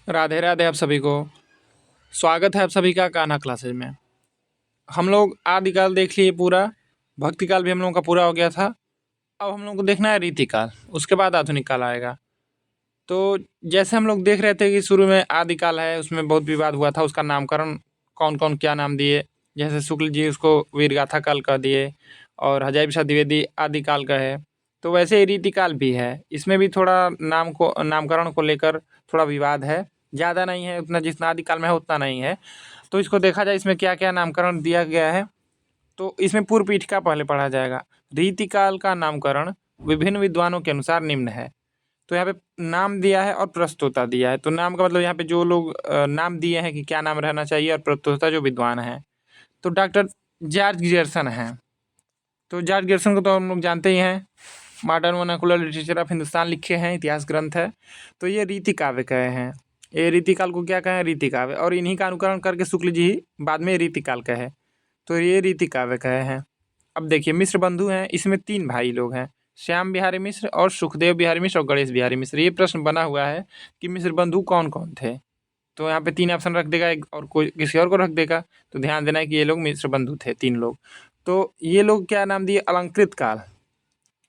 राधे राधे आप सभी को। स्वागत है आप सभी का कान्हा क्लासेज में। हम लोग आदिकाल देख लिए पूरा, भक्ति काल भी हम लोगों का पूरा हो गया था। अब हम लोग को देखना है रीतिकाल, उसके बाद आधुनिक काल आएगा। तो जैसे हम लोग देख रहे थे कि शुरू में आदिकाल है, उसमें बहुत विवाद हुआ था, उसका नामकरण कौन कौन क्या नाम दिए। जैसे शुक्ल जी उसको वीरगाथा काल कह दिए और हजारी प्रसाद द्विवेदी आदिकाल का है। तो वैसे ही रीतिकाल भी है, इसमें भी थोड़ा नामकरण को लेकर थोड़ा विवाद है। ज़्यादा नहीं है उतना, जितना आदिकाल में है उतना नहीं है। तो इसको देखा जाए इसमें क्या क्या नामकरण दिया गया है। तो इसमें पूर्व पीठिका पहले पढ़ा जाएगा। रीतिकाल का नामकरण विभिन्न विद्वानों के अनुसार निम्न है। तो यहाँ पे नाम दिया है और प्रस्तोता दिया है। तो नाम का मतलब यहाँ पे जो लोग नाम दिए हैं कि क्या नाम रहना चाहिए, और प्रस्तोता जो विद्वान है तो डॉक्टर जॉर्ज गियर्सन है। तो जॉर्ज गियर्सन को तो हम लोग जानते ही हैं, modern vernacular literature of Hindustan लिखे हैं, इतिहास ग्रंथ है। तो ये रीति काव्य कहे हैं। ये रीतिकाल को क्या कहें, रीति काव्य, और इन्हीं का अनुकरण करके शुक्ल जी ही बाद में रीतिकाल कहे। तो ये रीति काव्य कहे हैं। अब देखिए मिश्र बंधु हैं, इसमें 3 भाई लोग हैं, श्याम बिहारी मिश्र और सुखदेव बिहारी मिश्र और गणेश बिहारी मिश्र। ये प्रश्न बना हुआ है कि मिश्र बंधु कौन कौन थे। तो यहाँ पे 3 ऑप्शन रख देगा, एक और कोई किसी और को रख देगा। तो ध्यान देना है कि ये लोग मिश्र बंधु थे, 3 लोग। तो ये लोग क्या नाम दिए, अलंकृत काल।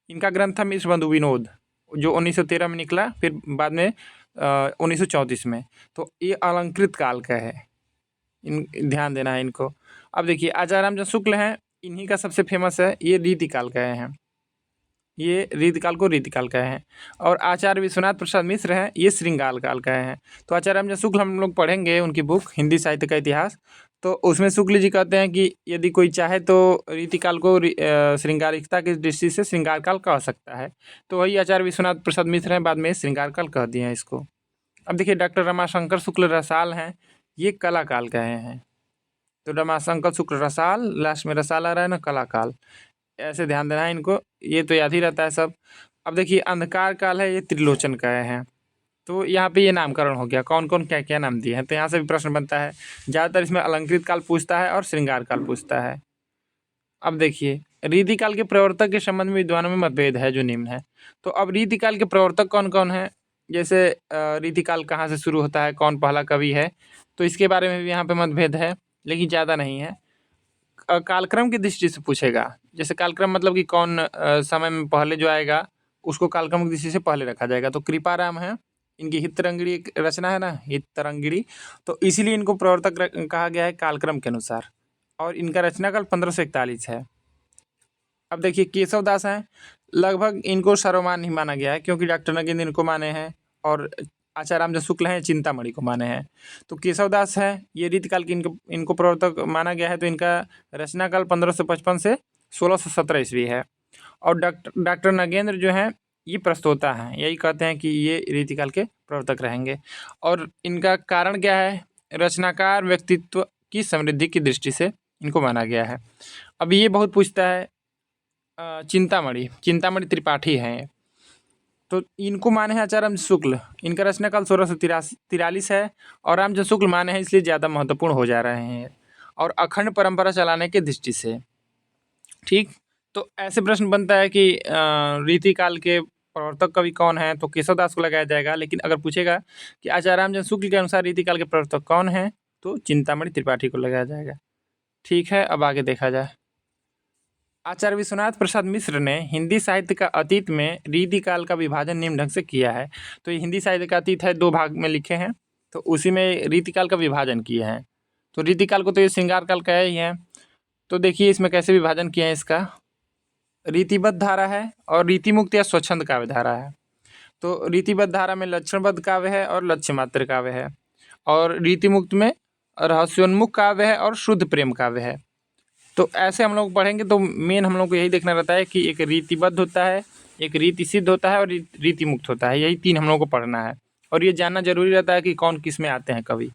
इनका ग्रंथ था मिश्र बंधु विनोद, जो 1913 में निकला, फिर बाद में 1934 में। तो ये अलंकृत काल का है, इन ध्यान देना है इनको। अब देखिए आचार्य रामचंद्र शुक्ल हैं, इन्हीं का सबसे फेमस है, ये रीतिकाल कहे हैं। ये रीतिकाल को रीतिकाल कहे हैं। और आचार्य विश्वनाथ प्रसाद मिश्र हैं, ये श्रृंगार काल कहे हैं। तो आचार्य रामचंद्र शुक्ल हम लोग पढ़ेंगे उनकी बुक हिंदी साहित्य का इतिहास। तो उसमें शुक्ल जी कहते हैं कि यदि कोई चाहे तो रीतिकाल को श्रृंगारिकता की दृष्टि से श्रृंगार काल कह सकता है। तो वही आचार्य विश्वनाथ प्रसाद मिश्र हैं, बाद में श्रृंगार काल कह दिए हैं इसको। अब देखिए डॉक्टर रमाशंकर शुक्ल रसाल हैं, ये कला काल कहे हैं। तो रमाशंकर शुक्ल रसाल, लास्ट में रसाल आ रहा है ना, कला काल, ऐसे ध्यान देना है इनको, ये तो याद ही रहता है सब। अब देखिए अंधकार काल है, ये त्रिलोचन कहे हैं। तो यहाँ पे ये नामकरण हो गया, कौन कौन क्या क्या नाम दिए हैं। तो यहाँ से भी प्रश्न बनता है, ज़्यादातर इसमें अलंकृत काल पूछता है और श्रृंगार काल पूछता है। अब देखिए रीतिकाल के प्रवर्तक के संबंध में विद्वानों में मतभेद है जो निम्न है। तो अब रीतिकाल के प्रवर्तक कौन कौन है, जैसे रीतिकाल कहाँ से शुरू होता है, कौन पहला कवि है, तो इसके बारे में भी यहाँ पे मतभेद है, लेकिन ज़्यादा नहीं है। कालक्रम की दृष्टि से पूछेगा, जैसे कालक्रम मतलब कि कौन समय में पहले जो आएगा उसको कालक्रम की दृष्टि से पहले रखा जाएगा। तो कृपाराम है, इनकी हित तरंगिणी एक रचना है ना, हित तरंगिणी, तो इसीलिए इनको प्रवर्तक कहा गया है कालक्रम के अनुसार। और इनका रचनाकाल 1541 है। अब देखिए केशव दास हैं, लगभग इनको सर्वमान नहीं माना गया है, क्योंकि डॉक्टर नगेंद्र इनको माने हैं और आचार्य रामचंद्र शुक्ल हैं चिंतामणि को माने हैं। तो केशव दास है, ये रीतिकाल की इनको प्रवर्तक माना गया है। तो इनका रचनाकाल 1555 से 1617 ईस्वी है। और डॉक्टर नगेंद्र जो हैं ये प्रस्तोता हैं, यही कहते हैं कि ये रीतिकाल के प्रवर्तक रहेंगे। और इनका कारण क्या है, रचनाकार व्यक्तित्व की समृद्धि की दृष्टि से इनको माना गया है। अब ये बहुत पूछता है, चिंतामणि त्रिपाठी हैं, तो इनको माने हैं आचार्य रामचंद्र शुक्ल। इनका रचनाकाल 1643 है, और रामचंद्र शुक्ल माने हैं इसलिए ज़्यादा महत्वपूर्ण हो जा रहे हैं, और अखंड परंपरा चलाने की दृष्टि से। ठीक, तो ऐसे प्रश्न बनता है कि रीतिकाल के प्रवर्तक कवि कौन है, तो केशवदास को लगाया जाएगा। लेकिन अगर पूछेगा कि आचार्य रामचंद्र शुक्ल के अनुसार रीतिकाल के प्रवर्तक कौन है, तो चिंतामणि त्रिपाठी को लगाया जाएगा। ठीक है, अब आगे देखा जाए। आचार्य विश्वनाथ प्रसाद मिश्र ने हिंदी साहित्य का अतीत में रीतिकाल का विभाजन निम्न ढंग से किया है। तो ये हिंदी साहित्य का अतीत है, 2 भाग में लिखे हैं, तो उसी में रीतिकाल का विभाजन किए हैं। तो रीतिकाल को तो ये श्रृंगार काल कहे ही हैं। तो देखिए इसमें कैसे विभाजन किए हैं इसका, रीतिबद्ध धारा है और रीतिमुक्त या स्वच्छंद काव्य धारा है। तो रीतिबद्ध धारा में लक्षणबद्ध काव्य है और लक्ष्य मात्र काव्य है, और रीतिमुक्त में रहस्योन्मुख काव्य है और शुद्ध प्रेम काव्य है। तो ऐसे हम लोग पढ़ेंगे तो मेन हम लोग को यही देखना रहता है कि एक रीतिबद्ध होता है, एक रीति सिद्ध होता है और रीति मुक्त होता है। यही 3 हम लोग को पढ़ना है, और ये जानना जरूरी रहता है कि कौन किस में आते हैं कवि।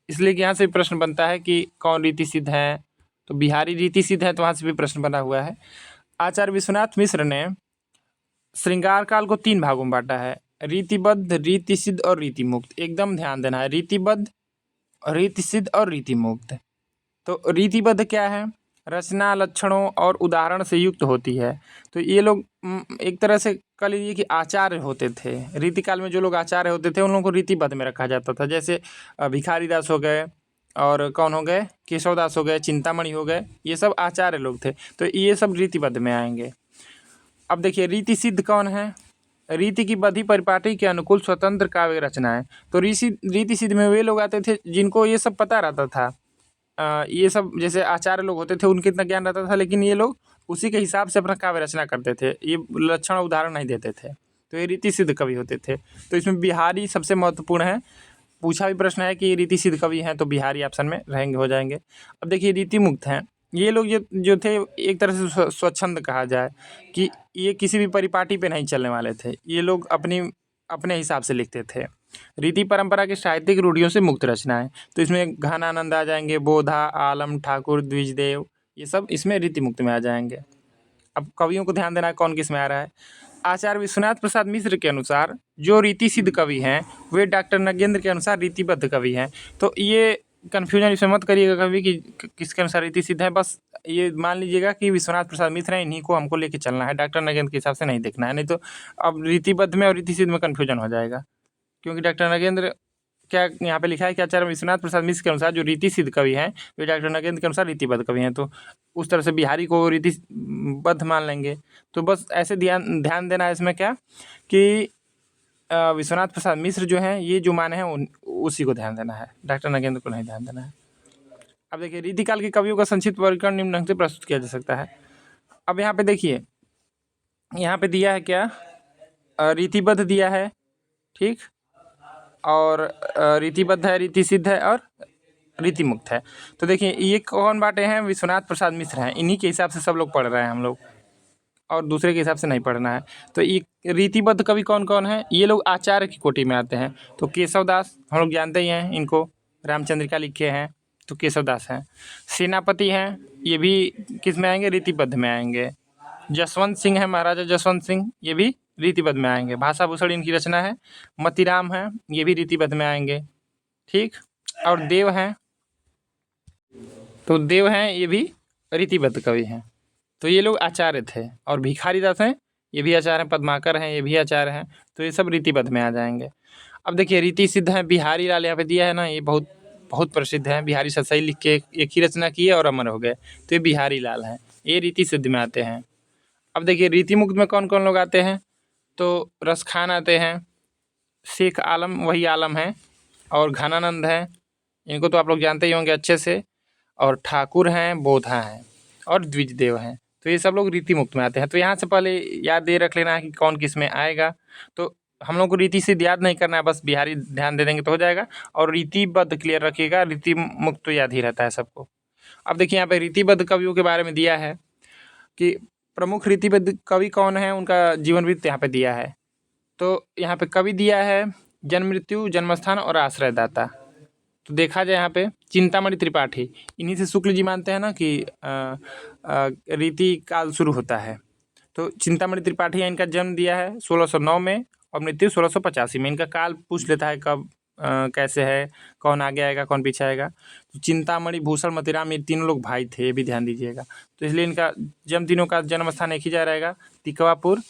इसलिए कि यहाँ से प्रश्न बनता है कि कौन रीति सिद्ध है, तो बिहारी रीति सिद्ध है, तो वहाँ से भी प्रश्न बना हुआ है। आचार्य विश्वनाथ मिश्र ने श्रृंगार काल को 3 भागों में बांटा है, रीतिबद्ध, रीति सिद्ध और रीति मुक्त। एकदम ध्यान देना है, रीतिबद्ध, रीति सिद्ध और रीति मुक्त। तो रीतिबद्ध क्या है, रचना, लक्षणों और उदाहरण से युक्त होती है। तो ये लोग एक तरह से कह लीजिए कि आचार्य होते थे। रीतिकाल में जो लोग आचार्य होते थे उन लोगों को रीतिबद्ध में रखा जाता था। जैसे भिखारी दास हो गए और कौन हो गए, केशव दास हो गए, चिंतामणि हो गए, ये सब आचार्य लोग थे, तो ये सब रीतिबद्ध में आएंगे। अब देखिए रीति सिद्ध कौन है? रीति की बद्धी परिपाटी के अनुकूल स्वतंत्र काव्य रचनाएं। तो रीति सिद्ध में वे लोग आते थे जिनको ये सब पता रहता था। ये सब जैसे आचार्य लोग होते थे उनके इतना ज्ञान रहता था, लेकिन ये लोग उसी के हिसाब से अपना काव्य रचना करते थे, ये लक्षण उदाहरण नहीं देते थे, तो ये रीति सिद्ध कवि होते थे। तो इसमें बिहारी सबसे महत्वपूर्ण है। पूछा भी प्रश्न है कि ये रीति सिद्ध कवि हैं तो बिहारी ऑप्शन में रहेंगे, हो जाएंगे। अब देखिए रीति मुक्त हैं ये लोग, जो थे एक तरह से स्वच्छंद कहा जाए कि ये किसी भी परिपाटी पे नहीं चलने वाले थे। ये लोग अपने हिसाब से लिखते थे। रीति परंपरा की साहित्यिक रूढ़ियों से मुक्त रचनाएं, तो इसमें घनानंद आ जाएंगे, बोधा, आलम, ठाकुर, द्विजदेव, ये सब इसमें रीति मुक्त में आ जाएंगे। अब कवियों को ध्यान देना है कौन किस में आ रहा है। आचार्य विश्वनाथ प्रसाद मिश्र के अनुसार जो रीति सिद्ध कवि हैं वे डॉक्टर नगेंद्र के अनुसार रीतिबद्ध कवि हैं। तो ये कन्फ्यूजन इसमें मत करिएगा कभी कि किसके अनुसार रीति सिद्ध है, बस ये मान लीजिएगा कि विश्वनाथ प्रसाद मिश्र हैं, इन्हीं को हमको लेके चलना है, डॉक्टर नगेंद्र के हिसाब से नहीं देखना है, नहीं तो अब रीतिबद्ध में और रीति सिद्ध में कन्फ्यूजन हो जाएगा। क्योंकि डॉक्टर नगेंद्र क्या यहाँ पे लिखा है कि आचार्य विश्वनाथ प्रसाद मिश्र के अनुसार जो रीति सिद्ध कवि हैं वे डॉक्टर नगेंद्र के अनुसार रीतिबद्ध कवि हैं, तो उस तरह से बिहारी को रीतिबद्ध मान लेंगे। तो बस ऐसे ध्यान देना है इसमें क्या कि विश्वनाथ प्रसाद मिश्र जो हैं ये जो माने हैं उसी को ध्यान देना है, डॉक्टर नगेंद्र को नहीं ध्यान देना है। अब देखिए रीतिकाल के कवियों का संक्षिप्त वर्गीकरण निम्न ढंग से प्रस्तुत किया जा सकता है। अब यहाँ पे देखिए, यहाँ पे दिया है क्या, रीतिबद्ध दिया है, ठीक, और रीतिबद्ध है, रीति सिद्ध है और रीति मुक्त है। तो देखिए ये कौन बाटे हैं, विश्वनाथ प्रसाद मिश्र हैं, इन्हीं के हिसाब से सब लोग पढ़ रहे हैं हम लोग, और दूसरे के हिसाब से नहीं पढ़ना है। तो ये रीतिबद्ध कवि कौन कौन है, ये लोग आचार्य की कोटि में आते हैं। तो केशव दास हम लोग जानते ही हैं, इनको रामचंद्रिका लिखे हैं तो केशव दास हैं। सेनापति हैं, ये भी किस में आएंगे, रीतिबद्ध में आएंगे। जसवंत सिंह है, महाराजा जसवंत सिंह, ये भी रीतिबद्ध में आएंगे। भाषाभूषण इनकी रचना है। मतीराम है, ये भी रीतिबद्ध में आएंगे, ठीक। और देव हैं, तो देव हैं ये भी रीतिबद्ध कवि हैं। तो ये लोग आचार्य थे। और भिखारी दास हैं, ये भी आचार्य हैं। पद्माकर हैं, ये भी आचार्य हैं। तो ये सब रीतिबद्ध में आ जाएंगे। अब देखिए रीति सिद्ध है, बिहारी लाल यहाँ पे दिया है ना, ये बहुत बहुत प्रसिद्ध है। बिहारी सतसई लिख के एक ही रचना किए और अमर हो गए, तो ये बिहारी लाल हैं, ये रीति सिद्ध में आते हैं। अब देखिए रीति मुक्त में कौन कौन लोग आते हैं, तो रसखान आते हैं, शेख आलम वही आलम है, और घनानंद हैं, इनको तो आप लोग जानते ही होंगे अच्छे से, और ठाकुर हैं, बोधा हैं, और द्विजदेव हैं। तो ये सब लोग रीति मुक्त में आते हैं। तो यहाँ से पहले याद दे रख लेना है कि कौन किस में आएगा। तो हम लोग को रीति से याद नहीं करना है, बस बिहारी ध्यान दे देंगे तो हो जाएगा। और रीतिबद्ध क्लियर रखिएगा, रीति मुक्त तो याद ही रहता है सबको। अब देखिए यहाँ पे रीतिबद्ध कवियों के बारे में दिया है कि प्रमुख रीतिबद्ध कवि कौन है, उनका जीवन वृत्त यहाँ पे दिया है। तो यहाँ पे कवि दिया है जन्म मृत्यु, जन्मस्थान और आश्रयदाता। तो देखा जाए यहाँ पे चिंतामणि त्रिपाठी, इन्हीं से शुक्ल जी मानते हैं ना कि रीति काल शुरू होता है। तो चिंतामणि त्रिपाठी है, इनका जन्म दिया है 1609 में और मृत्यु 1685 में। इनका काल पूछ लेता है कब कैसे है, कौन आगे आएगा कौन पीछे आएगा। तो चिंतामणि, भूषण, मतीराम, ये तीनों लोग भाई थे, ये भी ध्यान दीजिएगा। तो इसलिए इनका जन्म, तीनों का जन्म स्थान एक ही जा रहेगा, तिकवापुर,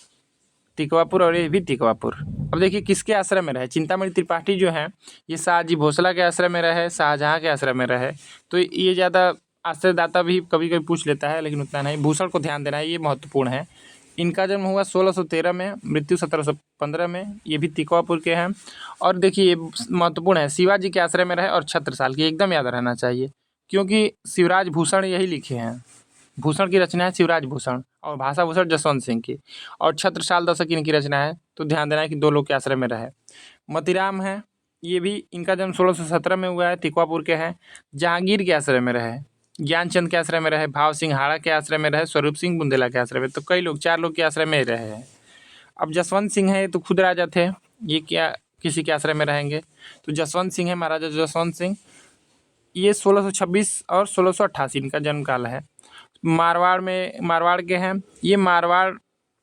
और ये भी तिकवापुर। अब देखिए किसके आश्रय में रहे, चिंतामणि त्रिपाठी जो है ये शाहजी भोसला के आश्रय में रहे, शाहजहाँ के आश्रय में रहे। तो ये ज़्यादा आश्रयदाता भी कभी कभी पूछ लेता है, लेकिन उतना नहीं। भूषण को ध्यान देना है, ये महत्वपूर्ण है। इनका जन्म हुआ 1613 में, मृत्यु 1715 में, ये भी तिकवापुर के हैं। और देखिए ये महत्वपूर्ण है, शिवाजी के आश्रय में रहे और छत्रसाल की, एकदम याद रहना चाहिए, क्योंकि शिवराज भूषण यही लिखे हैं। भूषण की रचना है शिवराज भूषण, और भाषा भूषण जसवंत सिंह की, और छत्रसाल दशक इनकी रचना है। तो ध्यान देना है कि दो लोग के आश्रय में रहे। मतीराम है, ये भी इनका जन्म 1617 में हुआ है, तिकवापुर के हैं। जहांगीर के आश्रय में रहे, ज्ञानचंद के आश्रय में रहे, भाव सिंह हाड़ा के आश्रय में रहे, स्वरूप सिंह बुंदेला के आश्रय में। तो कई लोग, 4 लोग के आश्रय में रहे हैं। अब जसवंत सिंह है, तो खुद राजा थे, ये क्या किसी के आश्रय में रहेंगे। तो जसवंत सिंह है, महाराजा जसवंत सिंह, ये 1626 और 1688 इनका जन्म काल है। मारवाड़ के हैं, ये मारवाड़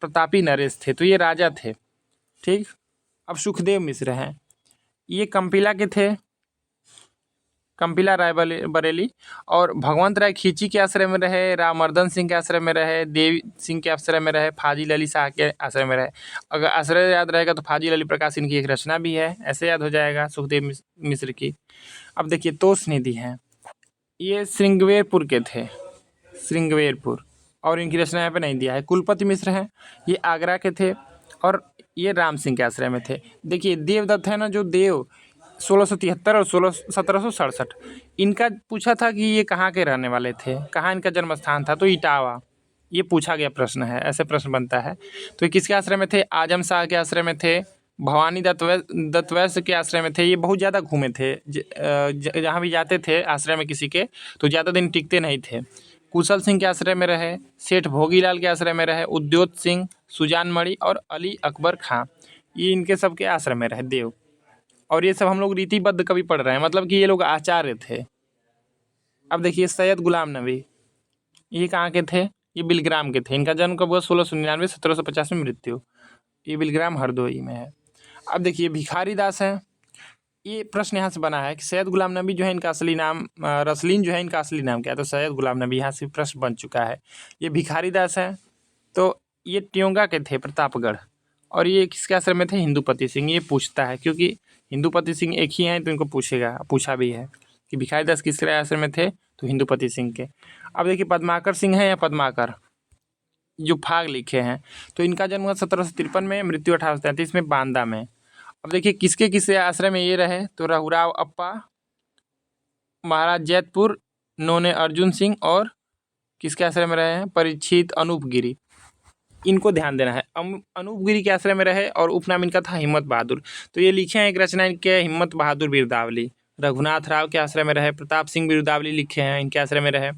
प्रतापी नरेश थे, तो ये राजा थे, ठीक। अब सुखदेव मिश्र हैं, ये कंपिला के थे, कंपिला राय बरेली। और भगवंत राय खींची के आश्रय में रहे, रामवर्धन सिंह के आश्रय में रहे, देवी सिंह के आश्रय में रहे, फाजिल अली शाह के आश्रय में रहे। अगर आश्रय याद रहेगा तो फाजिल अली प्रकाश इनकी एक रचना भी है, ऐसे याद हो जाएगा, सुखदेव मिश्र की। अब देखिए तोष निधि हैं, ये श्रृंगवेरपुर के थे, श्रृंगवेरपुर, और इनकी रचना यहाँ पे नहीं दिया है। कुलपति मिश्र हैं, ये आगरा के थे और ये राम सिंह के आश्रय में थे। देखिए देवदत्त है ना, जो देव 1673 और 1767, इनका पूछा था कि ये कहाँ के रहने वाले थे, कहाँ इनका जन्म स्थान था, तो इटावा, ये पूछा गया प्रश्न है, ऐसे प्रश्न बनता है। तो ये किसके आश्रय में थे? आजम शाह के आश्रय में थे, भवानी दत्तवैश्य के आश्रय में थे। ये बहुत ज़्यादा घूमे थे, जहाँ भी जाते थे आश्रय में किसी के, तो ज़्यादा दिन टिकते नहीं थे। कुशल सिंह के आश्रय में रहे, सेठ भोगीलाल के आश्रय में रहे, उद्योत सिंह, सुजान मणि और अली अकबर खां, ये इनके सबके आश्रय में रहे देव। और ये सब हम लोग रीतिबद्ध कवि पढ़ रहे हैं, मतलब कि ये लोग आचार्य थे। अब देखिए सैयद गुलाम नबी, ये कहाँ के थे? ये बिलग्राम के थे। इनका जन्म कब हुआ? 1699, 1750 में मृत्यु। ये बिलग्राम हरदोई में है। अब देखिए भिखारी दास है, ये प्रश्न यहाँ से बना है कि सैयद गुलाम नबी जो है इनका असली नाम, रसलीन जो है इनका असली नाम क्या है? तो सैयद गुलाम नबी, यहाँ से प्रश्न बन चुका है। ये भिखारी दास है, तो ये ट्योंगा के थे, प्रतापगढ़। और ये किसके आश्रम में थे? हिंदूपति सिंह। ये पूछता है क्योंकि हिंदूपति सिंह एक ही हैं, तो इनको पूछेगा, पूछा भी है कि भिखारी दास किसके आश्रम में थे? तो हिंदूपति सिंह के। अब देखिए पद्माकर सिंह है या पद्माकर, जो फाग लिखे हैं, तो इनका जन्म हुआ 1753 में, मृत्यु 1833 में, बांदा में। अब देखिए किसके किसके आश्रय में ये रहे? तो रघुराव अप्पा, महाराज जैतपुर, नोने अर्जुन सिंह, और किसके आश्रय में रहे हैं? परीक्षित अनूप गिरी। इनको ध्यान देना है। अनूप गिरी के आश्रय में रहे और उपनाम इनका था हिम्मत बहादुर। तो ये लिखे हैं एक रचना इनके, हिम्मत बहादुर बिरदावली। रघुनाथ राव के आश्रय में रहे, प्रताप सिंह बिरदावली लिखे हैं, इनके आश्रय में रहे।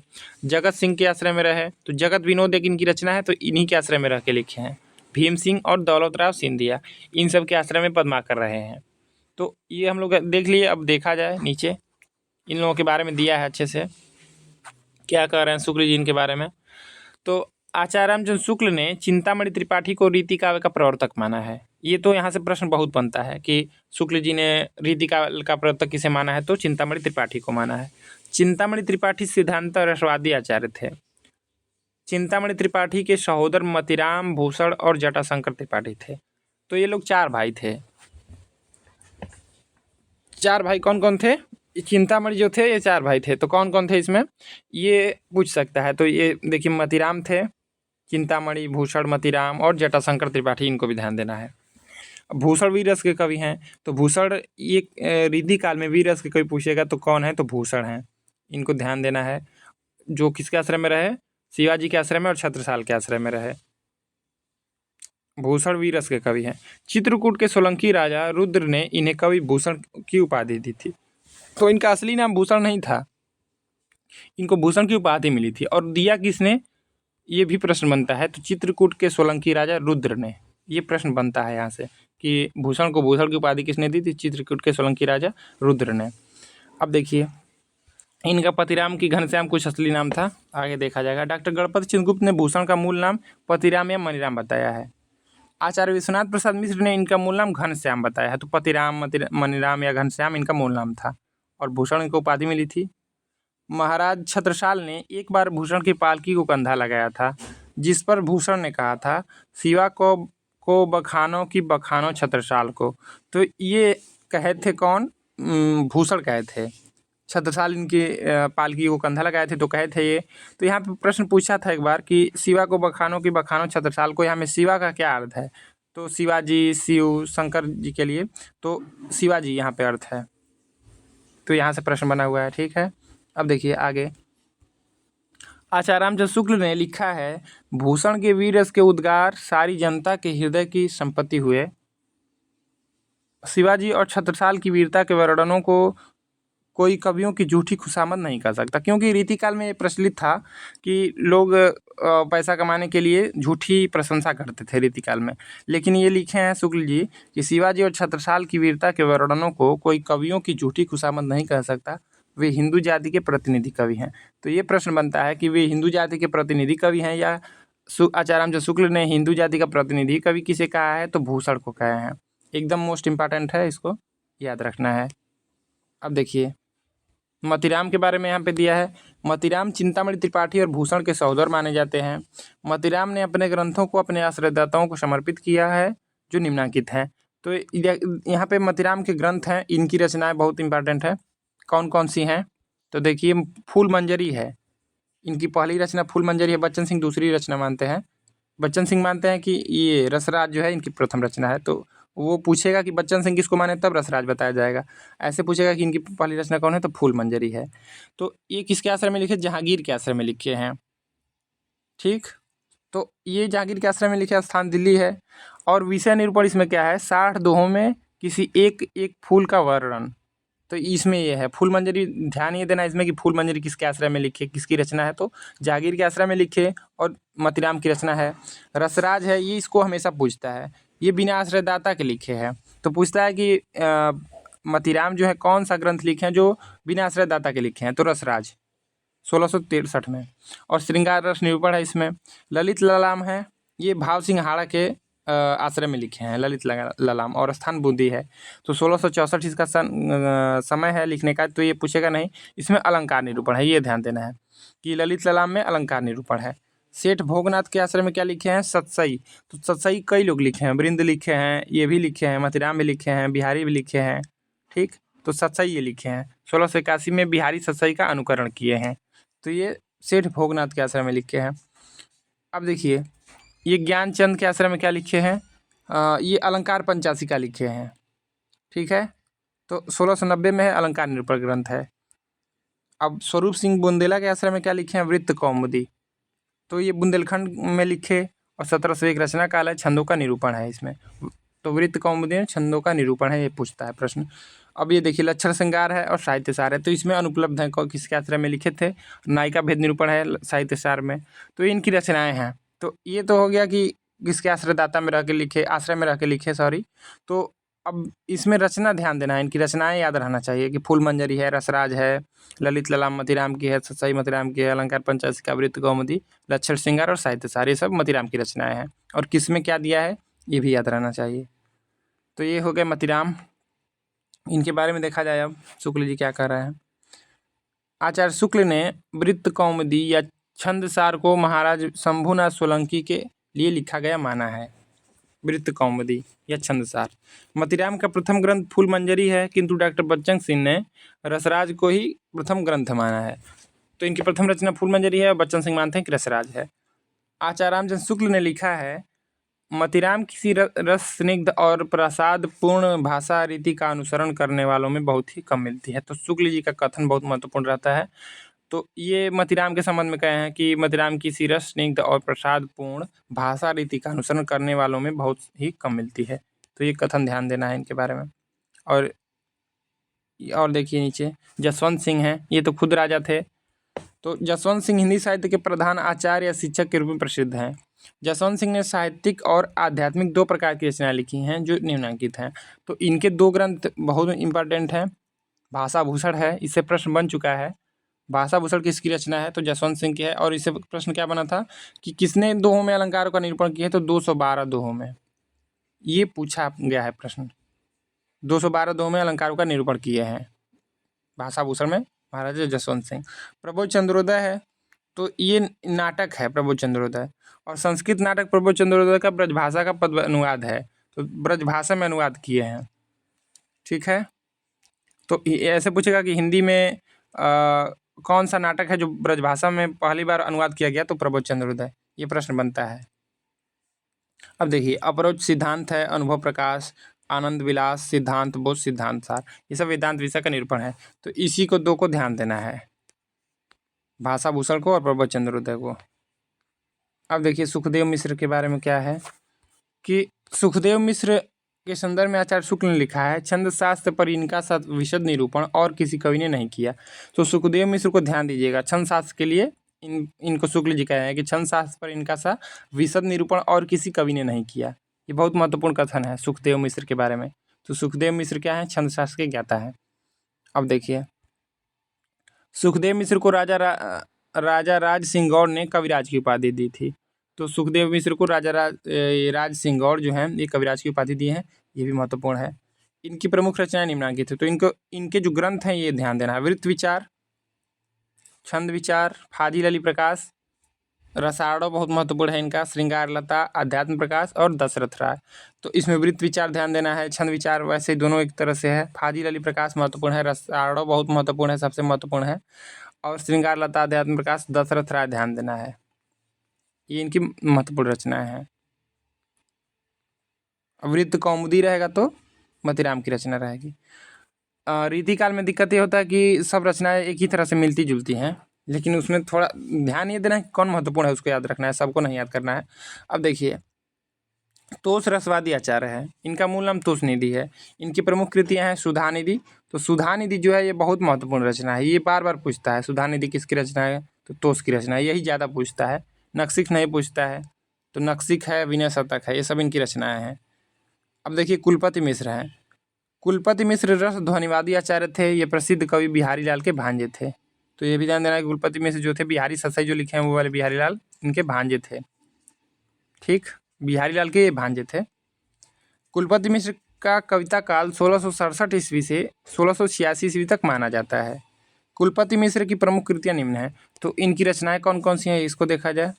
जगत सिंह के आश्रय में रहे, तो जगत विनोद एक इनकी रचना है, तो इन्हीं के आश्रय में रह के लिखे हैं। भीम सिंह और दौलत राव सिंधिया, इन सब के आश्रय में पद्माकर रहे हैं। तो ये हम लोग देख लिए। अब देखा जाए नीचे इन लोगों के बारे में दिया है अच्छे से, क्या कह रहे हैं शुक्ल जी इनके बारे में। तो आचार्य रामचंद्र शुक्ल ने चिंतामणि त्रिपाठी को रीति काव्य का प्रवर्तक माना है। ये तो यहाँ से प्रश्न बहुत बनता है कि शुक्ल जी ने रीति काव्य का प्रवर्तक किसे माना है? तो चिंतामणि त्रिपाठी को माना है। चिंतामणि त्रिपाठी सिद्धांत रसवादी आचार्य थे। चिंतामणि त्रिपाठी के सहोदर मतिराम, भूषण और जटाशंकर त्रिपाठी थे। तो ये लोग 4 भाई थे। 4 भाई कौन कौन थे? चिंतामणि जो थे ये 4 भाई थे। तो कौन कौन थे इसमें, ये पूछ सकता है। तो ये देखिए मतिराम थे, चिंतामणि, भूषण, मतिराम और जटाशंकर त्रिपाठी, इनको भी ध्यान देना है। भूषण वीर रस के कवि हैं, तो भूषण ये रिद्धि काल में वीर रस के कवि पूछेगा तो कौन है? तो भूषण हैं, इनको ध्यान देना है। जो किसके आश्रय में रहे? शिवाजी के आश्रय में और छत्रसाल के आश्रय में रहे। भूषण वीर रस के कवि हैं। चित्रकूट के सोलंकी राजा रुद्र ने इन्हें कवि भूषण की उपाधि दी थी। तो इनका असली नाम भूषण नहीं था, इनको भूषण की उपाधि मिली थी। और दिया किसने? ये भी प्रश्न बनता है। तो चित्रकूट के सोलंकी राजा रुद्र ने, ये प्रश्न बनता है यहाँ से कि भूषण को भूषण की उपाधि किसने दी थी? चित्रकूट के सोलंकी राजा रुद्र ने। अब देखिए इनका पतिराम की घनश्याम कुछ असली नाम था, आगे देखा जाएगा। डॉक्टर गणपति चंद्रगुप्त ने भूषण का मूल नाम पतिराम या मणिराम बताया है। आचार्य विश्वनाथ प्रसाद मिश्र ने इनका मूल नाम घनश्याम बताया है। तो पतिराम, मणिराम या घनश्याम इनका मूल नाम था, और भूषण को उपाधि मिली थी। महाराज छत्रसाल ने एक बार भूषण की पालकी को कंधा लगाया था, जिस पर भूषण ने कहा था शिवा को बखानो की बखानो छत्रसाल को। तो ये कहे थे कौन? भूषण कहे थे। छत्रसाल इनकी पालकी को कंधा लगाए थे तो कहे थे ये। तो यहाँ पे प्रश्न पूछा था एक बार कि शिवा को बखानो की बखानो छत्रसाल को, यहाँ में शिवा का क्या अर्थ है? तो शिवाजी, शिव, शंकर जी के लिए, तो शिवाजी यहाँ पे अर्थ है। तो यहाँ से प्रश्न बना हुआ है, ठीक है। अब देखिए आगे, आचार्य रामचंद्र शुक्ल ने लिखा है भूषण के वीर रस के उद्गार सारी जनता के हृदय की संपत्ति हुए। शिवाजी और छत्रसाल की वीरता के वर्णनों को कोई कवियों की झूठी खुशामद नहीं कर सकता, क्योंकि रीतिकाल में ये प्रचलित था कि लोग पैसा कमाने के लिए झूठी प्रशंसा करते थे रीतिकाल में। लेकिन ये लिखे हैं शुक्ल जी कि शिवाजी और छत्रसाल की वीरता के वर्णनों को कोई कवियों की झूठी खुशामद नहीं कर सकता, वे हिंदू जाति के प्रतिनिधि कवि हैं। तो ये प्रश्न बनता है कि वे हिंदू जाति के प्रतिनिधि कवि हैं या आचार्य रामचंद्र शुक्ल ने हिंदू जाति का प्रतिनिधि कवि किसे कहा है? तो भूषण को कहे हैं। एकदम मोस्ट इम्पॉर्टेंट है, इसको याद रखना है। अब देखिए मतीराम के बारे में यहाँ पे दिया है। मतीराम चिंतामणि त्रिपाठी और भूषण के सहोदर माने जाते हैं। मतीराम ने अपने ग्रंथों को अपने आश्रयदाताओं को समर्पित किया है, जो निम्नलिखित हैं। तो यहाँ पे मतीराम के ग्रंथ हैं, इनकी रचनाएं बहुत इंपॉर्टेंट है। कौन कौन सी हैं? तो देखिए, फूल मंजरी है, इनकी पहली रचना फूल मंजरी है। बच्चन सिंह दूसरी रचना मानते हैं। बच्चन सिंह मानते हैं कि ये रसराज जो है इनकी प्रथम रचना है। तो वो पूछेगा कि बच्चन सिंह किसको माने, तब रसराज बताया जाएगा। ऐसे पूछेगा कि इनकी पहली रचना कौन है, तो फूल मंजरी है। तो ये किसके आश्रय में लिखे? जहांगीर के आश्रय में लिखे हैं। ठीक, तो ये जहांगीर के आश्रय में लिखे, स्थान दिल्ली है। और विषय निरूपण इसमें क्या है? 60 दोहों में किसी एक एक फूल का वर्णन। तो इसमें ये है फूल मंजरी। ध्यान ये देना इसमें कि फूल मंजरी किसके आश्रय में लिखे, किसकी रचना है, तो जहांगीर के आश्रय में लिखे और मतीराम की रचना है। रसराज है, ये इसको हमेशा पूछता है, ये बिना आश्रयदाता के लिखे हैं। तो पूछता है कि मतीराम जो है कौन सा ग्रंथ लिखे हैं जो बिना आश्रयदाता के लिखे हैं, तो रसराज 1663 में। और श्रृंगार रस निरूपण है इसमें। ललित ललाम है, ये भाव सिंह हाड़ा के आश्रय में लिखे हैं, ललित ललाम, और स्थान बूंदी है। तो 1664 इसका समय है लिखने का। तो ये पूछेगा नहीं। इसमें अलंकार निरूपण है, ये ध्यान देना है कि ललित ललाम में अलंकार निरूपण है। सेठ भोगनाथ के आश्रय में क्या लिखे हैं? सतसई। तो सतसई कई लोग लिखे हैं, वृंद लिखे हैं, ये भी लिखे हैं, मतीराम भी लिखे हैं, बिहारी भी लिखे हैं। ठीक, तो सतसई ये लिखे हैं। 1681 में बिहारी सतसई का अनुकरण किए हैं। तो ये सेठ भोगनाथ के आश्रय में लिखे हैं। अब देखिए, ये ज्ञानचंद के आश्रय में क्या लिखे हैं? ये अलंकार पंचाशिका लिखे हैं। ठीक है, तो 1690 में है, अलंकार निरूपण ग्रंथ है। अब स्वरूप सिंह बुंदेला के आश्रय में क्या लिखे हैं? वृत्त कौमुदी। तो ये बुंदेलखंड में लिखे और 1701 रचना काल है, छंदों का निरूपण है इसमें। तो वृत्त कौमुदी में छंदों का निरूपण है, ये पूछता है प्रश्न। अब ये देखिए, लक्षण श्रृंगार है और साहित्य सार है। तो इसमें अनुपलब्ध है, किसके आश्रय में लिखे थे? नायिका भेद निरूपण है साहित्य सार में। तो इनकी रचनाएं हैं। तो ये तो हो गया कि किसके आश्रयदाता में रह के लिखे, आश्रय में रह के लिखे, सॉरी। तो अब इसमें रचना ध्यान देना है, इनकी रचनाएं याद रहना चाहिए कि फूल मंजरी है, रसराज है, ललित ललाम मतीराम की है, सतसई मतीराम की है, अलंकार पंचाशिका, वृत्त कौमुदी, लक्षण श्रृंगार और साहित्य सार, ये सब मतीराम की रचनाएं हैं। और किस में क्या दिया है ये भी याद रहना चाहिए। तो ये हो गए मतीराम। इनके बारे में देखा जाए, अब शुक्ल जी क्या कह रहे हैं। आचार्य शुक्ल ने वृत्त कौमुदी या छंदसार को महाराज शंभुनाथ सोलंकी के लिए लिखा गया माना है। वृत्त कौमुदी या छंदसार मतीराम का प्रथम ग्रंथ फूल मंजरी है, किंतु डॉक्टर बच्चन सिंह ने रसराज को ही प्रथम ग्रंथ माना है। तो इनकी प्रथम रचना फूल मंजरी है और बच्चन सिंह मानते हैं कि रसराज है। आचार्य रामचंद्र शुक्ल ने लिखा है, मतीराम किसी रस स्निग्ध और प्रसाद पूर्ण भाषा रीति का अनुसरण करने वालों में बहुत ही कम मिलती है। तो शुक्ल जी का कथन बहुत महत्वपूर्ण रहता है। तो ये मतीराम के संबंध में कहे हैं कि मतीराम किसी रस स्निग्ध और प्रसाद पूर्ण भाषा रीति का अनुसरण करने वालों में बहुत ही कम मिलती है। तो ये कथन ध्यान देना है इनके बारे में। और देखिए नीचे जसवंत सिंह हैं, ये तो खुद राजा थे। तो जसवंत सिंह हिंदी साहित्य के प्रधान आचार्य या शिक्षक के रूप में प्रसिद्ध हैं। जसवंत सिंह ने साहित्यिक और आध्यात्मिक दो प्रकार की रचनाएं लिखी हैं जो निम्नलिखित हैं। तो इनके दो ग्रंथ बहुत इंपॉर्टेंट हैं। भाषा भूषण है, इससे प्रश्न बन चुका है। भाषा भूषण किसकी रचना है? तो जसवंत सिंह की है। और इससे प्रश्न क्या बना था कि किसने दोहों में अलंकारों का निरूपण किया है? तो 212 दोहों में ये पूछा गया है प्रश्न। 212 दोहों में अलंकारों का निरूपण किए हैं भाषा भूषण में महाराजा जसवंत सिंह। प्रबोध चंद्रोदय है, तो ये नाटक है प्रबोध चंद्रोदय, और संस्कृत नाटक प्रबोध चंद्रोदय का ब्रजभाषा का पद अनुवाद है। तो ब्रजभाषा में अनुवाद किए हैं। ठीक है, तो ऐसे पूछेगा कि हिंदी में कौन सा नाटक है जो ब्रजभाषा में पहली बार अनुवाद किया गया? तो प्रबोध चंद्रोदय, ये प्रश्न बनता है। अब देखिए, अपरोच सिद्धांत है, अनुभव प्रकाश, आनंद विलास, सिद्धांत बोध, सिद्धांत सार, ये सब वेदांत विषय का निरूपण है। तो इसी को दो को ध्यान देना है, भाषा भूषण को और प्रबोध चंद्रोदय को। अब देखिए सुखदेव मिश्र के बारे में क्या है कि सुखदेव मिश्र के संदर्भ में आचार्य शुक्ल ने लिखा है, छंद शास्त्र पर इनका विशद निरूपण और किसी कवि ने नहीं किया। तो सुखदेव मिश्र को ध्यान दीजिएगा, छंद शास्त्र के लिए इनको शुक्ल जी कहे हैं कि छंद शास्त्र पर इनका विशद निरूपण और किसी कवि ने नहीं किया। ये बहुत महत्वपूर्ण कथन है सुखदेव मिश्र के बारे में। तो सुखदेव मिश्र क्या है? छंद शास्त्र के ज्ञाता है। अब देखिए, सुखदेव मिश्र को राजा राज सिंह गौड़ ने कविराज की उपाधि दी थी। तो सुखदेव मिश्र को राजा राज सिंह गौड़ जो हैं ये कविराज की उपाधि दी है, ये भी महत्वपूर्ण है। इनकी प्रमुख रचनाएं निम्नलिखित है। तो इनके जो ग्रंथ हैं ये ध्यान देना है। वृत्त विचार, छंद विचार, फाजिल अली प्रकाश, रसाड़ो बहुत महत्वपूर्ण है इनका, श्रृंगार लता, अध्यात्म प्रकाश और दशरथ राय। तो इसमें वृत्त विचार ध्यान देना है। छंद विचार वैसे दोनों एक तरह से है। फाजिल अली प्रकाश महत्वपूर्ण है, रसाड़ो बहुत महत्वपूर्ण है, सबसे महत्वपूर्ण है, और श्रृंगार लता, अध्यात्म प्रकाश, दशरथ राय ध्यान देना है। ये इनकी महत्वपूर्ण रचनाएं हैं। वृत्त कौमुदी रहेगा तो मतीराम की रचना रहेगी। रीतिकाल में दिक्कत ये होता है कि सब रचनाएं एक ही तरह से मिलती जुलती हैं, लेकिन उसमें थोड़ा ध्यान ये देना है कि कौन महत्वपूर्ण है, उसको याद रखना है, सबको नहीं याद करना है। अब देखिए, तोष रसवादी आचार्य है, इनका मूल नाम तोष निधि है। इनकी प्रमुख कृतियां हैं सुधा निधि। तो सुधा निधि जो है ये बहुत महत्वपूर्ण रचना है। ये बार बार पूछता है सुधा निधि किसकी रचना है, तो तोष की रचना है, यही ज़्यादा पूछता है। नक्सिक नहीं पूछता है, तो नक्सिक है, विनय शतक है, ये सब इनकी रचनाएं हैं। अब देखिए, कुलपति मिश्र हैं। कुलपति मिश्र रस ध्वनिवादी आचार्य थे। ये प्रसिद्ध कवि बिहारी लाल के भांजे थे। तो ये भी ध्यान देना है, कुलपति मिश्र जो थे बिहारी ससाई जो लिखे हैं वो वाले बिहारी लाल इनके भांजे थे। ठीक, बिहारी लाल के ये भांजे थे। कुलपति मिश्र का कविता काल 1667 ईस्वी से 1686 ईस्वी तक माना जाता है। कुलपति मिश्र की प्रमुख कृतियां निम्न हैं। तो इनकी रचनाएं कौन कौन सी हैं, इसको देखा जाए।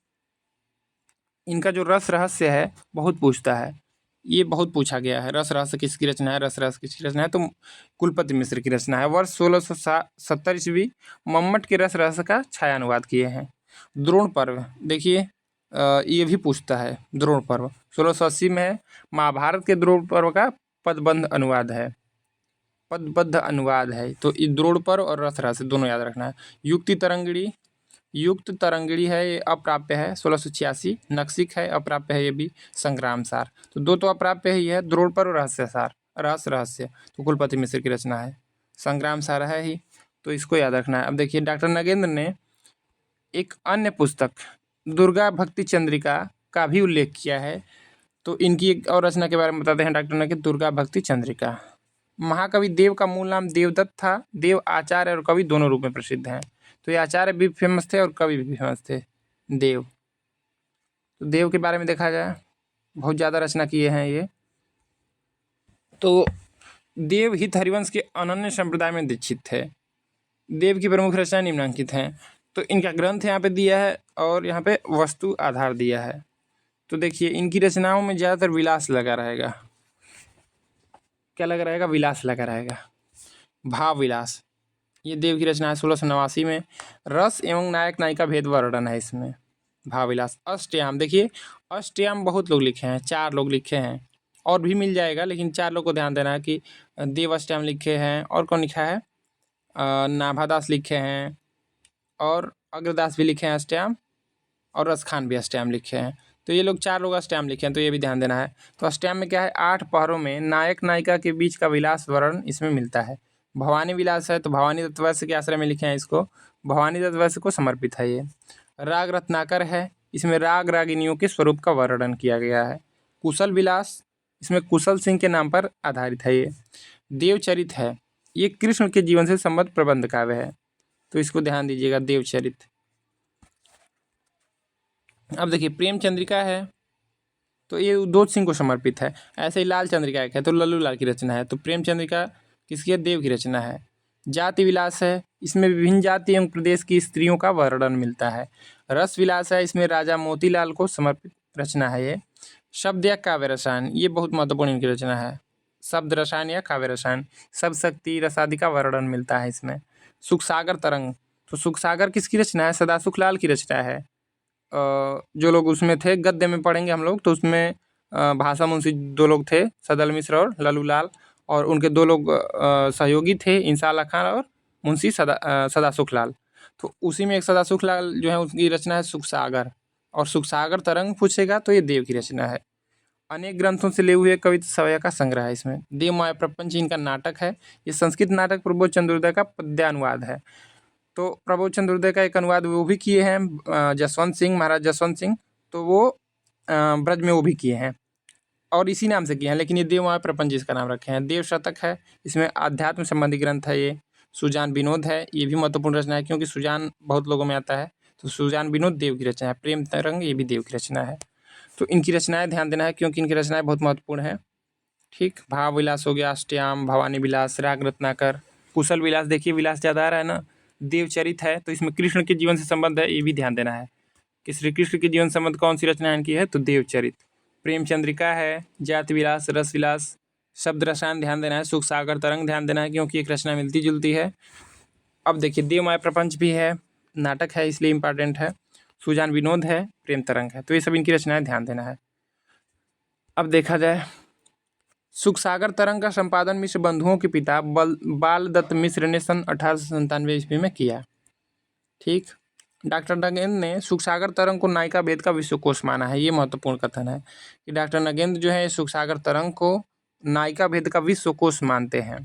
इनका जो रस रहस्य है बहुत पूछता है, ये बहुत पूछा गया है। रस रहस्य किसकी रचना है, रस रहस्य किसकी रचना है, तो कुलपति मिश्र की रचना है। वर्ष 1670 ईस्वी मम्मट के रस रहस्य का छायानुवाद किए हैं। द्रोण पर्व देखिए, ये भी पूछता है। द्रोण पर्व 1680 में है। महाभारत के द्रोण पर्व का पदबंध अनुवाद है, पदबद्ध अनुवाद है। तो ये द्रोण पर्व और रस रहस्य दोनों याद रखना है। युक्त तरंगिणी है, ये अप्राप्य है 1686। नक्सिक है, अप्राप्य है ये भी। संग्राम सार, तो दो तो अप्राप्य ही है, द्रोण पर्व, रहस्य सार, रहस्य तो कुलपति मिश्र की रचना है। संग्राम सार है ही, तो इसको याद रखना है। अब देखिए, डॉक्टर नगेंद्र ने एक अन्य पुस्तक दुर्गा भक्ति चंद्रिका का भी उल्लेख किया है। तो इनकी एक और रचना के बारे में बताते हैं डॉक्टर नगेंद्र, दुर्गा भक्ति चंद्रिका। महाकवि देव का मूल नाम देवदत्त था। देव आचार्य और कवि दोनों रूप में प्रसिद्ध हैं। तो ये आचार्य भी फेमस थे और कवि भी फेमस थे, देव। तो देव के बारे में देखा जाए, बहुत ज़्यादा रचना किए हैं ये। तो देव हित हरिवंश के अनन्य संप्रदाय में दीक्षित थे। देव की प्रमुख रचना निम्नांकित हैं। तो इनका ग्रंथ यहाँ पे दिया है और यहाँ पे वस्तु आधार दिया है। तो देखिए, इनकी रचनाओं में ज़्यादातर विलास लगा रहेगा। क्या लगा रहेगा, विलास लगा रहेगा। भाव विलास, ये देव की रचना है 1689 में। रस एवं नायक नायिका भेद वर्णन है इसमें। भाव विलास। अष्टयाम देखिए, अष्टयाम बहुत लोग लिखे हैं, 4 लोग लिखे हैं, और भी मिल जाएगा, लेकिन 4 लोग को ध्यान देना है कि देव अष्टयाम लिखे हैं। और कौन लिखा है, नाभादास लिखे हैं, और अग्रदास भी लिखे हैं अष्टयाम, और रसखान भी अष्टयाम लिखे हैं। तो ये लोग 4 लोग अष्टयाम लिखे हैं, तो ये भी ध्यान देना है। तो अष्टयाम में क्या है, 8 पहरों में नायक नायिका के बीच का विलास वर्णन इसमें मिलता है। भवानी विलास है, तो भवानी दत्त वैश्य के आश्रय में लिखे हैं इसको, भवानी दत्त वैश्य को समर्पित है ये। राग रत्नाकर है, इसमें राग रागिनियों के स्वरूप का वर्णन किया गया है। कुशल विलास, इसमें कुशल सिंह के नाम पर आधारित है ये। देवचरित है, ये कृष्ण के जीवन से संबद्ध प्रबंध काव्य है, तो इसको ध्यान दीजिएगा, देवचरित। अब देखिए, प्रेमचंद्रिका है, तो ये उद्योत सिंह को समर्पित है। ऐसे ही लाल चंद्रिका एक है, तो लल्लू लाल की रचना है। तो प्रेमचंद्रिका किसकी है, देव की रचना है। जाति विलास है, इसमें विभिन्न जाति एवं प्रदेश की स्त्रियों का वर्णन मिलता है। रस विलास है, इसमें राजा मोतीलाल को समर्पित रचना है ये। शब्द या काव्य रसायन, ये बहुत महत्वपूर्ण इनकी रचना है। शब्द रसायन या काव्य रसायन, सब शक्ति रसादि का वर्णन मिलता है इसमें। सुख सागर तरंग, तो सुख सागर किसकी रचना है, सदासुख लाल की रचना है। जो लोग उसमें थे, गद्य में पढ़ेंगे हम लोग, तो उसमें भाषा मुंशी 2 लोग थे, सदल मिश्र और लल्लू लाल, और उनके 2 लोग सहयोगी थे, इंसाला खान और मुंशी सदासुख लाल। तो उसी में एक सदासुख लाल जो है, उसकी रचना है सुख सागर, और सुख सागर तरंग पूछेगा तो ये देव की रचना है। अनेक ग्रंथों से ले हुए कविता सवय का संग्रह है इसमें। देव माया प्रपंच इनका नाटक है। ये संस्कृत नाटक प्रबोध चंद्रोदय का पद्यानुवाद है। तो प्रबोध चंद्रोदय का एक अनुवाद वो भी किए हैं जसवंत सिंह, महाराज जसवंत सिंह, तो वो ब्रज में वो भी किए हैं और इसी नाम से किए हैं, लेकिन ये देव माया प्रपंच इसका नाम रखे हैं। देव शतक है, इसमें आध्यात्म संबंधी ग्रंथ है ये। सुजान विनोद है, ये भी महत्वपूर्ण रचना है, क्योंकि सुजान बहुत लोगों में आता है, तो सुजान विनोद देव की रचना है। प्रेम तरंग, ये भी देव की रचना है। तो इनकी रचनाएं ध्यान देना है, क्योंकि इनकी रचनाएं बहुत महत्वपूर्ण है। ठीक, भाव विलास हो गया, अष्टयाम, भवानी विलास, राग रत्नाकर, कुशल विलास। देखिए, विलास ज़्यादा आ रहा है ना, देवचरित है, तो इसमें कृष्ण के जीवन से संबंध है, ये भी ध्यान देना है कि श्री कृष्ण के जीवन संबंध कौन सी रचना इनकी है, तो देवचरित। प्रेम चंद्रिका है, जाति विलास, रस विलास, शब्द रसायन ध्यान देना है, सुख सागर तरंग ध्यान देना है क्योंकि एक रचना मिलती जुलती है। अब देखिए देवमाया प्रपंच भी है, नाटक है इसलिए इम्पॉर्टेंट है, सुजान विनोद है, प्रेम तरंग है, तो ये सब इनकी रचनाएं ध्यान देना है। अब देखा जाए सुख सागर तरंग का संपादन मिश्र बंधुओं के पिता बाल दत्त मिश्र ने सन 1897 ईस्वी में किया। ठीक। डॉक्टर नगेंद्र ने सुख सागर तरंग को नायिका भेद का विश्वकोश माना है। ये महत्वपूर्ण कथन है कि डॉक्टर नगेंद्र जो है सुख सागर तरंग को नायिका भेद का विश्वकोश मानते हैं।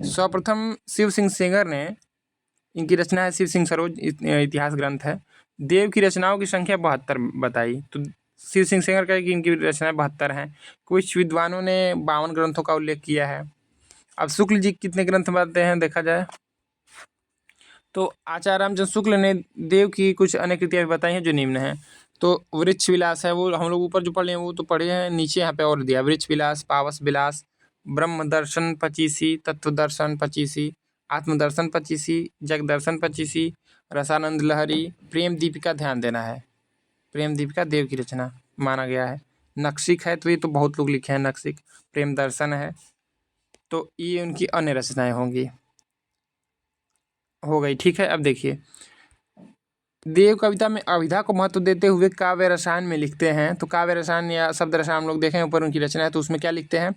सर्वप्रथम शिव सिंह सेंगर ने, इनकी रचना है शिव सिंह सरोज इतिहास ग्रंथ है, देव की रचनाओं की संख्या 72 बताई। तो शिव सिंह सेंगर का कि इनकी रचनाएं 72 हैं। कुछ विद्वानों ने 52 ग्रंथों का उल्लेख किया है। अब शुक्ल जी कितने ग्रंथ बताते हैं देखा जाए तो आचार्य रामचंद्र शुक्ल ने देव की कुछ अनेक कृतियाँ भी बताई हैं जो निम्न हैं। तो वृक्ष विलास है, वो हम लोग ऊपर जो पढ़े हैं वो तो पढ़े हैं, नीचे यहाँ पे और दिया, वृक्ष विलास, पावस विलास, ब्रह्म दर्शन 25, तत्व दर्शन 25, आत्मदर्शन 25, जग दर्शन 25, रसानंद लहरी, प्रेम दीपिका ध्यान देना है, प्रेम दीपिका देव की रचना माना गया है। नक्सिक है, तो ये तो बहुत लोग लिखे हैं नक्सिक। प्रेम दर्शन है, तो ये उनकी अन्य रचनाएं होंगी, हो गई। ठीक है। अब देखिए देव कविता में अभिधा को महत्व देते हुए काव्य रसायन में लिखते हैं। तो काव्य रसायन या शब्द रसायन हम लोग देखें ऊपर उनकी रचना है, तो उसमें क्या लिखते हैं,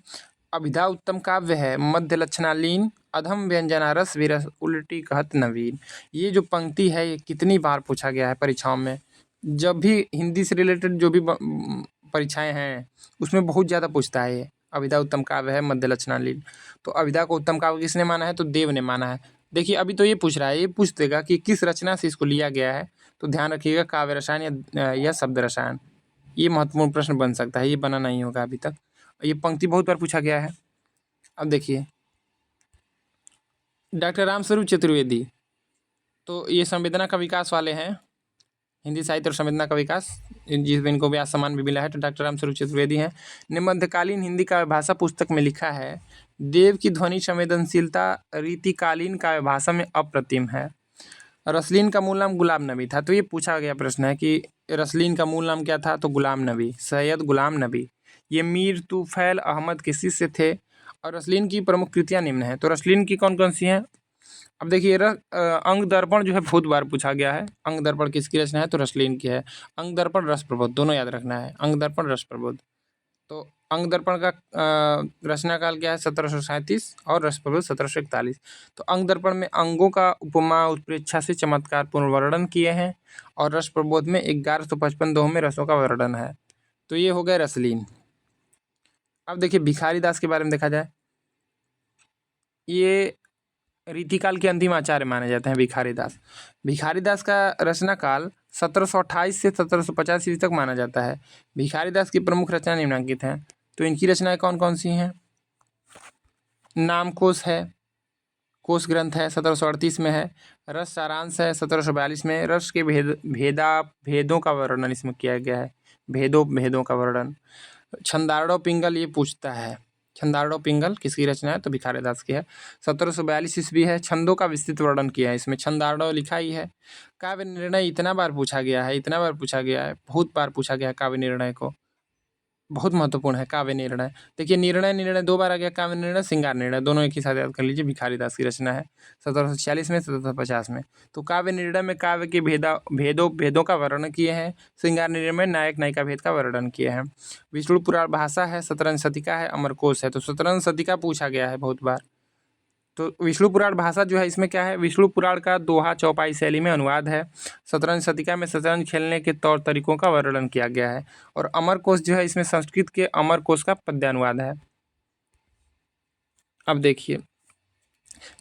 अभिधा उत्तम काव्य है, मध्य लक्षणालीन, अधम व्यंजना रस विरस, उल्टी कहत नवीन। ये जो पंक्ति है ये कितनी बार पूछा गया है परीक्षाओं में। जब भी हिंदी से रिलेटेड जो भी परीक्षाएं हैं उसमें बहुत ज़्यादा पूछता है ये, अभिधा उत्तम काव्य है, मध्य लक्षणालीन। तो अभिधा को उत्तम काव्य किसने माना है, तो देव ने माना है। देखिए अभी तो ये पूछ रहा है, ये पूछ देगा कि किस रचना से इसको लिया गया है, तो ध्यान रखिएगा काव्य रसायन या शब्द रसायन। ये महत्वपूर्ण प्रश्न बन सकता है, ये बना नहीं होगा अभी तक, ये पंक्ति बहुत बार पूछा गया है। अब देखिए डॉक्टर रामस्वरूप चतुर्वेदी, तो ये संवेदना का विकास वाले हैं, हिंदी साहित्य और संवेदना का विकास, जिसमें इनको व्यास सम्मान भी मिला है, तो डॉक्टर रामस्वरूप चतुर्वेदी हैं। ने मध्यकालीन हिंदी काव्य भाषा पुस्तक में लिखा है, देव की ध्वनि संवेदनशीलता रीतिकालीन काव्य भाषा में अप्रतिम है। रसलीन का मूल नाम गुलाम नबी था। तो ये पूछा गया प्रश्न है कि रसलीन का मूल नाम क्या था, तो गुलाम नबी, सैयद गुलाम नबी। ये मीर तुफैल अहमद के शिष्य थे। और रसलीन की प्रमुख कृतियाँ निम्न हैं। तो रसलीन की कौन कौन सी हैं, अब देखिए अंग दर्पण जो है बहुत बार पूछा गया है। अंग दर्पण किसकी रचना है, तो रसलीन की है। अंग दर्पण रस प्रबोध, दोनों याद रखना है, अंग दर्पण रस प्रबोध। तो अंग दर्पण का रचना काल क्या है, 1737, और रस प्रबोध 1741। तो अंग दर्पण में अंगों का उपमा उत्प्रेक्षा से चमत्कार पूर्ण वर्णन किए हैं, और रस प्रबोध में 1155 दोहों में रसों का वर्णन है। तो ये हो गए रसलीन। अब देखिए भिखारी दास के बारे में देखा जाए, ये रीतिकाल के अंतिम आचार्य माने जाते हैं भिखारी दास। भिखारी दास का रचना काल 1728 से 1750 ईस्वी तक माना जाता है। भिखारी दास की प्रमुख रचना निम्नलिखित हैं। तो इनकी रचनाएं कौन कौन सी हैं, नामकोश है, कोश ग्रंथ है, 1738 में है। रस सारांश है, 1742 में। रस के भेदों का वर्णन इसमें किया गया है, भेदों का वर्णन। छंदारड़ो पिंगल ये पूछता है, छंदारड़ो पिंगल किसकी रचना है, तो भिखारी दास की है। 1742 ईस्वी है। छंदों का विस्तृत वर्णन किया है इसमें, छंदारड़ो लिखा ही है। काव्य निर्णय इतना बार पूछा गया है, इतना बार पूछा गया है, बहुत बार पूछा गया है काव्य निर्णय को, बहुत महत्वपूर्ण है काव्य निर्णय। देखिए निर्णय 2 बार आ गया, काव्य निर्णय, श्रृंगार निर्णय, दोनों एक ही साथ याद कर लीजिए। भिखारी दास की रचना है 1746 में, 1750 में। तो काव्य निर्णय में काव्य के भेदों का वर्णन किए हैं। श्रृंगार निर्णय में नायक नायिका भेद का वर्णन किए हैं। विष्णु पुराण भाषा है, शतरंज शतिका है, अमरकोश है। तो शतरंज शतिका पूछा गया है बहुत बार। तो विष्णु पुराण भाषा जो है इसमें क्या है, विष्णु पुराण का दोहा चौपाई शैली में अनुवाद है। शतरंज शतिका में शतरंज खेलने के तौर तरीकों का वर्णन किया गया है। और अमरकोश जो है इसमें संस्कृत के अमरकोश का पद्यानुवाद है। अब देखिए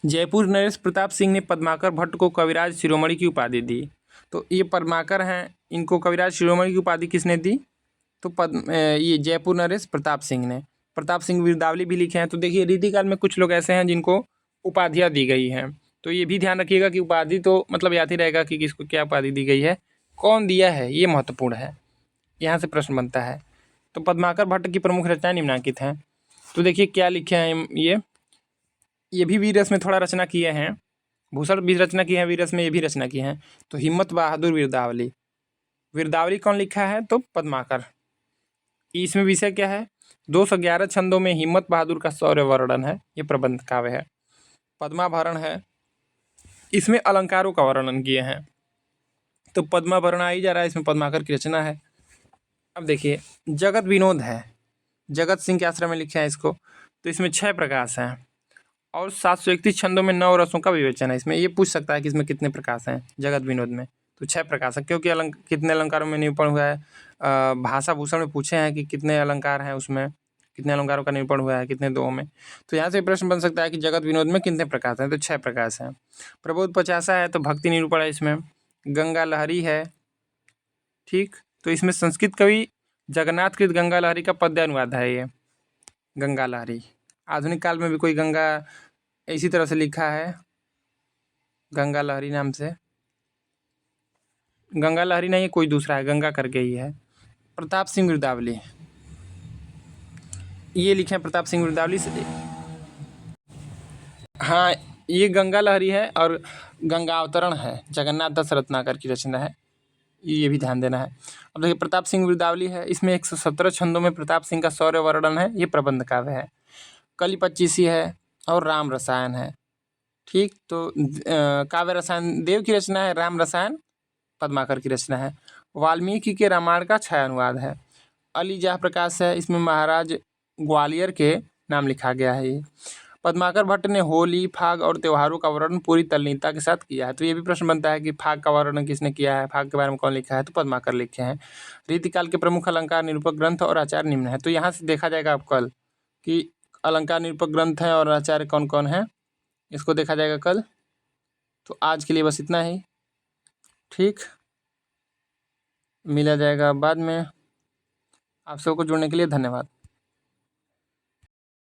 जयपुर नरेश प्रताप सिंह ने पद्माकर भट्ट को कविराज शिरोमणि की उपाधि दी। तो ये पद्माकर हैं, इनको कविराज शिरोमणि की उपाधि किसने दी, तो ये जयपुर नरेश प्रताप सिंह ने। प्रताप सिंह वीरदावली भी लिखे हैं। तो देखिए रीतिकाल में कुछ लोग ऐसे हैं जिनको उपाधियाँ दी गई हैं। तो ये भी ध्यान रखिएगा कि उपाधि तो मतलब याद ही रहेगा कि किसको क्या उपाधि दी गई है, कौन दिया है, ये महत्वपूर्ण है, यहाँ से प्रश्न बनता है। तो पद्माकर भट्ट की प्रमुख रचनाएं निम्नलिखित हैं। तो देखिए क्या लिखे हैं ये भी वीर रस में थोड़ा रचना किए हैं। भूषण भी रचना की है, वीररस में ये भी रचना की हैं। तो हिम्मत बहादुर वीरदावली, वीरदावली कौन लिखा है? तो पद्माकर। इसमें विषय क्या है? 211 छंदों में हिम्मत बहादुर का शौर्य वर्णन है, ये प्रबंध काव्य है। पद्माभरण है, इसमें अलंकारों का वर्णन किए हैं। तो पद्माभरण आ ही जा रहा है, इसमें पद्माकर की रचना है। अब देखिए जगत विनोद है, जगत सिंह के आश्रम में लिखे हैं इसको। तो इसमें 6 प्रकाश हैं और 731 छंदों में 9 रसों का विवेचन है। इसमें ये पूछ सकता है कि इसमें कितने प्रकाश हैं जगत विनोद में। तो 6 प्रकाश है, क्योंकि कितने अलंकारों में निरूपण हुआ है। भाषा भूषण में पूछे हैं कि कितने अलंकार हैं उसमें, कितने अलंकारों का निरूपण हुआ है, कितने दो में। तो यहाँ से प्रश्न बन सकता है कि जगत विनोद में कितने प्रकाश हैं? तो 6 प्रकाश हैं। प्रबोध 50 है, तो भक्ति निरूपण है इसमें। गंगा लहरी है, ठीक। तो इसमें संस्कृत कवि जगन्नाथकृत गंगा लहरी का पद्य अनुवाद है ये गंगा लहरी। आधुनिक काल में भी कोई गंगा इसी तरह से लिखा है, गंगा लहरी नाम से। गंगा लहरी नहीं, कोई दूसरा है, गंगा करके ही है। प्रताप सिंह गिरदावली, ये लिखे हैं प्रताप सिंह गिरदावली से। हाँ, ये गंगा लहरी है और गंगा अवतरण है, जगन्नाथ दास रत्नाकर की रचना है, ये भी ध्यान देना है। अब देखिए प्रताप सिंह गिरदावली है, इसमें 117 छंदों में प्रताप सिंह का शौर्य वर्णन है, ये प्रबंध काव्य है। कली 25 है और राम रसायन है, ठीक। तो काव्य रसायन देव की रचना है, राम रसायन पद्माकर की रचना है। वाल्मीकि के रामायण का छाया अनुवाद है। अलीजाह प्रकाश है, इसमें महाराज ग्वालियर के नाम लिखा गया है। ये पद्माकर भट्ट ने होली, फाग और त्योहारों का वर्णन पूरी तल्लीनता के साथ किया है। तो ये भी प्रश्न बनता है कि फाग का वर्णन किसने किया है, फाग के बारे में कौन लिखा है? तो पद्माकर लिखे हैं। रीतिकाल के प्रमुख अलंकार निरूपक ग्रंथ और आचार्य निम्न है। तो यहाँ से देखा जाएगा अब कल कि अलंकार निरूपक ग्रंथ हैं और आचार्य कौन कौन है, इसको देखा जाएगा कल। तो आज के लिए बस इतना ही, ठीक। मिला जाएगा बाद में। आप सबको जुड़ने के लिए धन्यवाद।